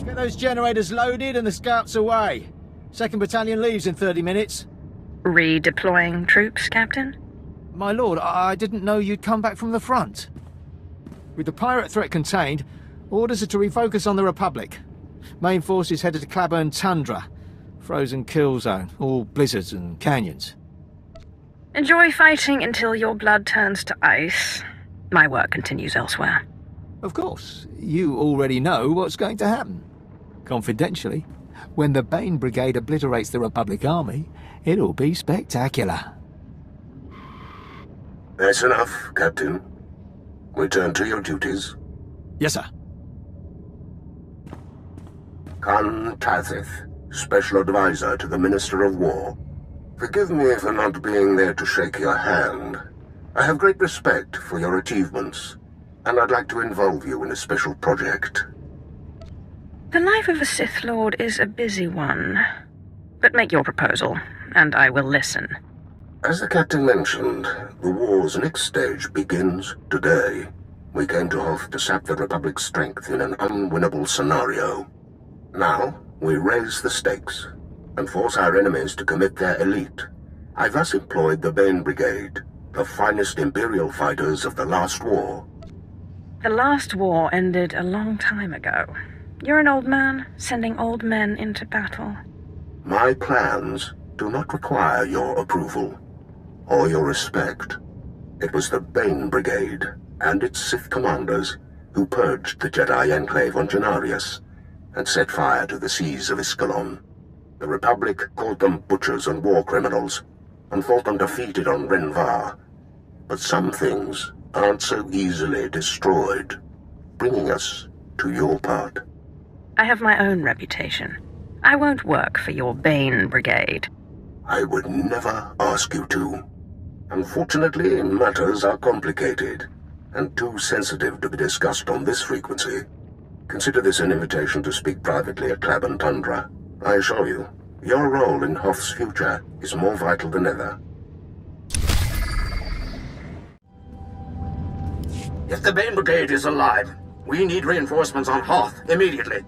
Get those generators loaded and the scouts away. 2nd Battalion leaves in 30 minutes. Redeploying troops, Captain? My lord, I didn't know you'd come back from the front. With the pirate threat contained, orders are to refocus on the Republic. Main forces headed to Claburn Tundra. Frozen kill zone, all blizzards and canyons. Enjoy fighting until your blood turns to ice. My work continues elsewhere. Of course, you already know what's going to happen. Confidentially, when the Bane Brigade obliterates the Republic Army, it'll be spectacular. That's enough, Captain. Return to your duties. Yes, sir. Khan Tathith, Special Advisor to the Minister of War. Forgive me for not being there to shake your hand. I have great respect for your achievements, and I'd like to involve you in a special project. The life of a Sith Lord is a busy one. But make your proposal, and I will listen. As the Captain mentioned, the war's next stage begins today. We came to Hoth to sap the Republic's strength in an unwinnable scenario. Now, we raise the stakes, and force our enemies to commit their elite. I thus employed the Bane Brigade, the finest Imperial fighters of the last war. The last war ended a long time ago. You're an old man, sending old men into battle. My plans do not require your approval, or your respect. It was the Bane Brigade and its Sith commanders who purged the Jedi Enclave on Janarius and set fire to the seas of Iskalon. The Republic called them butchers and war criminals, and thought them defeated on Renvar. But some things aren't so easily destroyed, bringing us to your part. I have my own reputation. I won't work for your Bane Brigade. I would never ask you to. Unfortunately, matters are complicated, and too sensitive to be discussed on this frequency. Consider this an invitation to speak privately at Claburn Tundra. I assure you, your role in Hoth's future is more vital than ever. If the Bane Brigade is alive, we need reinforcements on Hoth immediately.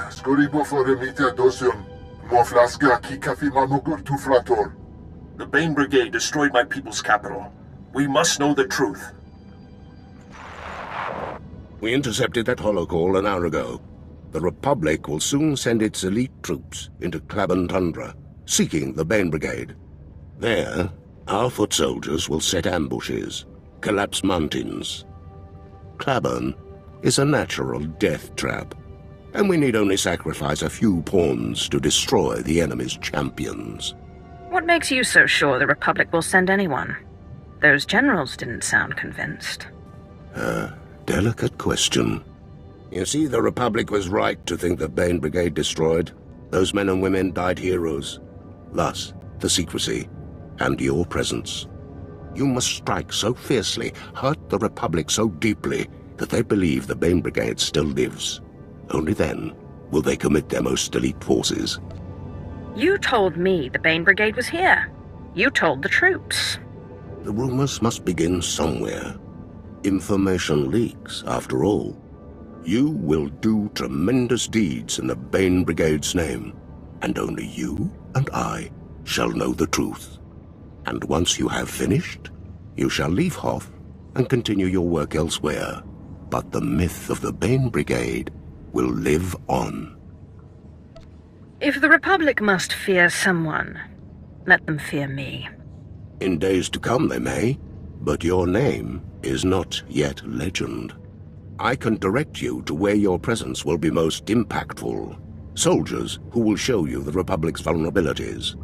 Skoribo foremite dosium. Moflaska ki kafi mamogur tu flator. The Bane Brigade destroyed my people's capital. We must know the truth. We intercepted that holocall an hour ago. The Republic will soon send its elite troops into Claburn Tundra, seeking the Bane Brigade. There, our foot soldiers will set ambushes, collapse mountains. Claburn is a natural death trap, and we need only sacrifice a few pawns to destroy the enemy's champions. What makes you so sure the Republic will send anyone? Those generals didn't sound convinced. Delicate question. You see, the Republic was right to think the Bane Brigade destroyed. Those men and women died heroes. Thus, the secrecy, and your presence. You must strike so fiercely, hurt the Republic so deeply, that they believe the Bane Brigade still lives. Only then will they commit their most elite forces. You told me the Bane Brigade was here. You told the troops. The rumors must begin somewhere. Information leaks, after all. You will do tremendous deeds in the Bane Brigade's name, and only you and I shall know the truth. And once you have finished, you shall leave Hoth and continue your work elsewhere. But the myth of the Bane Brigade will live on. If the Republic must fear someone, let them fear me. In days to come they may, but your name is not yet legend. I can direct you to where your presence will be most impactful. Soldiers who will show you the Republic's vulnerabilities.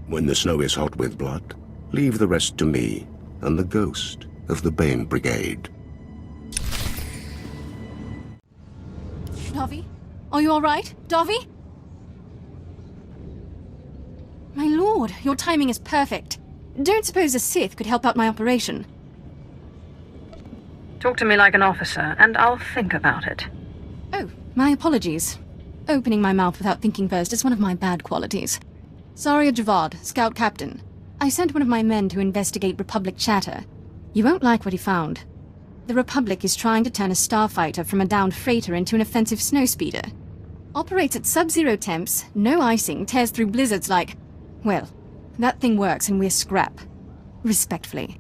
When the snow is hot with blood, leave the rest to me and the ghost of the Bane Brigade. Davi? Are you all right? Davi? My lord, your timing is perfect. Don't suppose a Sith could help out my operation. Talk to me like an officer, and I'll think about it. Oh, my apologies. Opening my mouth without thinking first is one of my bad qualities. Saria Javad, Scout Captain. I sent one of my men to investigate Republic chatter. You won't like what he found. The Republic is trying to turn a starfighter from a downed freighter into an offensive snowspeeder. Operates at sub-zero temps, no icing, tears through blizzards like... Well, that thing works and we're scrap. Respectfully.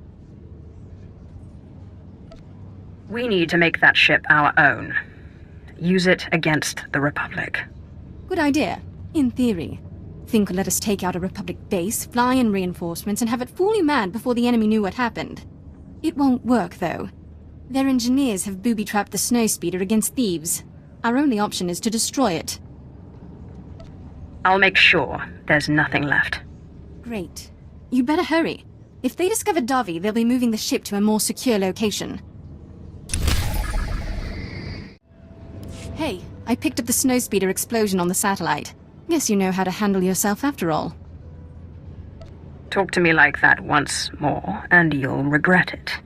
We need to make that ship our own. Use it against the Republic. Good idea, in theory. Think would let us take out a Republic base, fly in reinforcements, and have it fully manned before the enemy knew what happened. It won't work, though. Their engineers have booby-trapped the snowspeeder against thieves. Our only option is to destroy it. I'll make sure there's nothing left. Great. You better hurry. If they discover Davi, they'll be moving the ship to a more secure location. Hey, I picked up the snowspeeder explosion on the satellite. Guess you know how to handle yourself after all. Talk to me like that once more, and you'll regret it.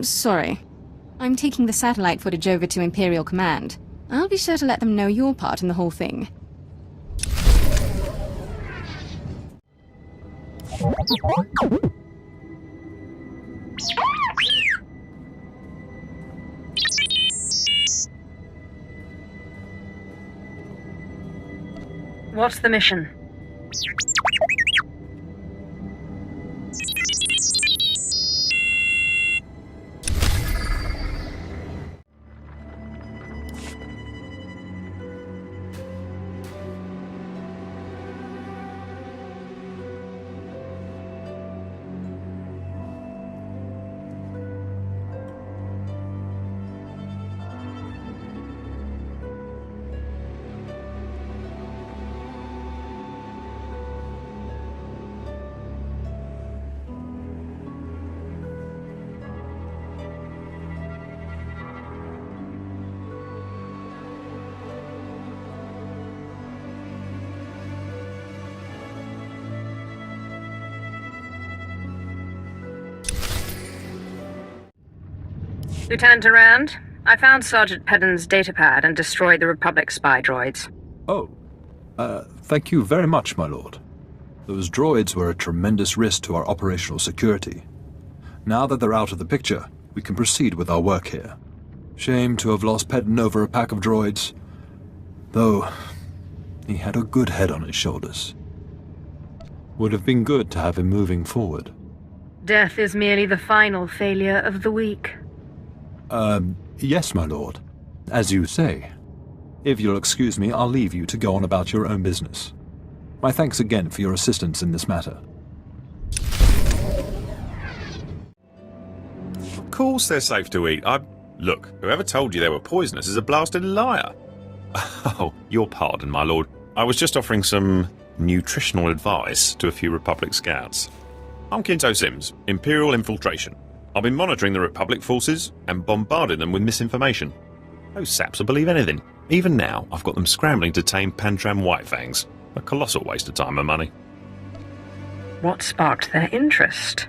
Sorry. I'm taking the satellite footage over to Imperial Command. I'll be sure to let them know your part in the whole thing. What's the mission? Lieutenant Durand, I found Sergeant Pedden's datapad and destroyed the Republic spy droids. Oh, thank you very much, my lord. Those droids were a tremendous risk to our operational security. Now that they're out of the picture, we can proceed with our work here. Shame to have lost Pedden over a pack of droids. Though, he had a good head on his shoulders. Would have been good to have him moving forward. Death is merely the final failure of the week. Yes, my lord. As you say. If you'll excuse me, I'll leave you to go on about your own business. My thanks again for your assistance in this matter. Of course they're safe to eat. Look, whoever told you they were poisonous is a blasted liar. Oh, your pardon, my lord. I was just offering some nutritional advice to a few Republic scouts. I'm Kinto Sims, Imperial Infiltration. I've been monitoring the Republic forces and bombarding them with misinformation. Those saps will believe anything. Even now, I've got them scrambling to tame Pantram Whitefangs. A colossal waste of time and money. What sparked their interest?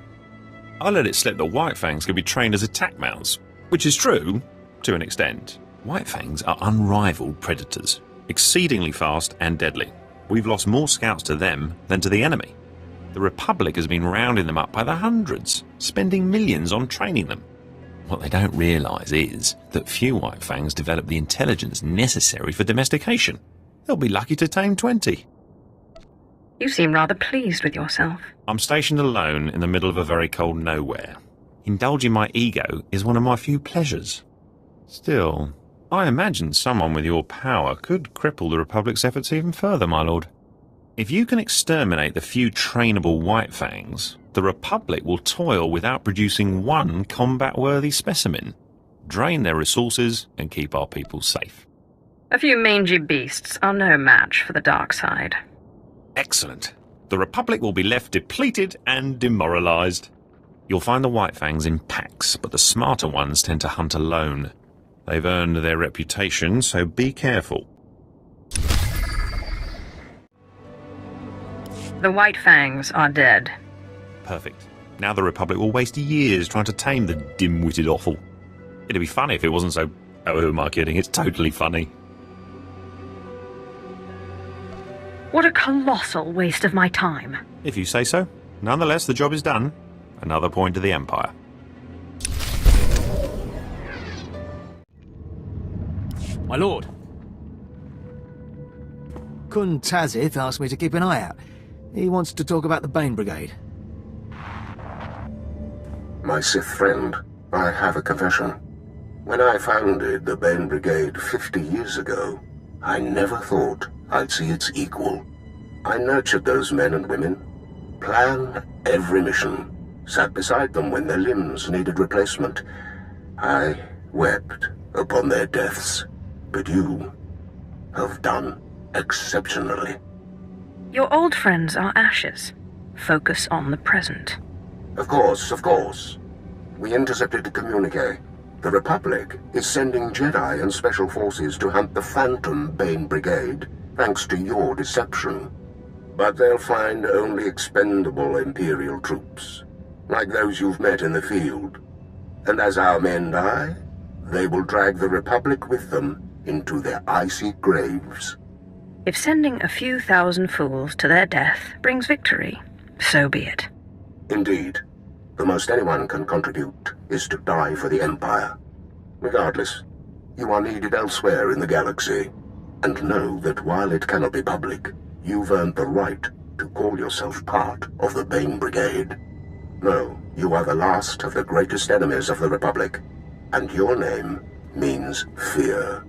I let it slip that Whitefangs could be trained as attack mounts, which is true, to an extent. Whitefangs are unrivaled predators, exceedingly fast and deadly. We've lost more scouts to them than to the enemy. The Republic has been rounding them up by the hundreds, spending millions on training them. What they don't realise is that few Whitefangs develop the intelligence necessary for domestication. They'll be lucky to tame 20. You seem rather pleased with yourself. I'm stationed alone in the middle of a very cold nowhere. Indulging my ego is one of my few pleasures. Still, I imagine someone with your power could cripple the Republic's efforts even further, my lord. If you can exterminate the few trainable Whitefangs, the Republic will toil without producing one combat-worthy specimen, drain their resources, and keep our people safe. A few mangy beasts are no match for the dark side. Excellent. The Republic will be left depleted and demoralized. You'll find the Whitefangs in packs, but the smarter ones tend to hunt alone. They've earned their reputation, so be careful. The Whitefangs are dead. Perfect. Now the Republic will waste years trying to tame the dim-witted offal. It'd be funny if it wasn't so... Oh, who am I kidding? It's totally funny. What a colossal waste of my time. If you say so. Nonetheless, the job is done. Another point to the Empire. My lord. Kun Tazith asked me to keep an eye out. He wants to talk about the Bane Brigade. My Sith friend, I have a confession. When I founded the Bane Brigade 50 years ago, I never thought I'd see its equal. I nurtured those men and women, planned every mission, sat beside them when their limbs needed replacement. I wept upon their deaths, but you have done exceptionally. Your old friends are ashes. Focus on the present. Of course, of course. We intercepted a communique. The Republic is sending Jedi and Special Forces to hunt the Phantom Bane Brigade, thanks to your deception. But they'll find only expendable Imperial troops, like those you've met in the field. And as our men die, they will drag the Republic with them into their icy graves. If sending a few thousand fools to their death brings victory, so be it. Indeed. The most anyone can contribute is to die for the Empire. Regardless, you are needed elsewhere in the galaxy. And know that while it cannot be public, you've earned the right to call yourself part of the Bane Brigade. No, you are the last of the greatest enemies of the Republic, and your name means fear.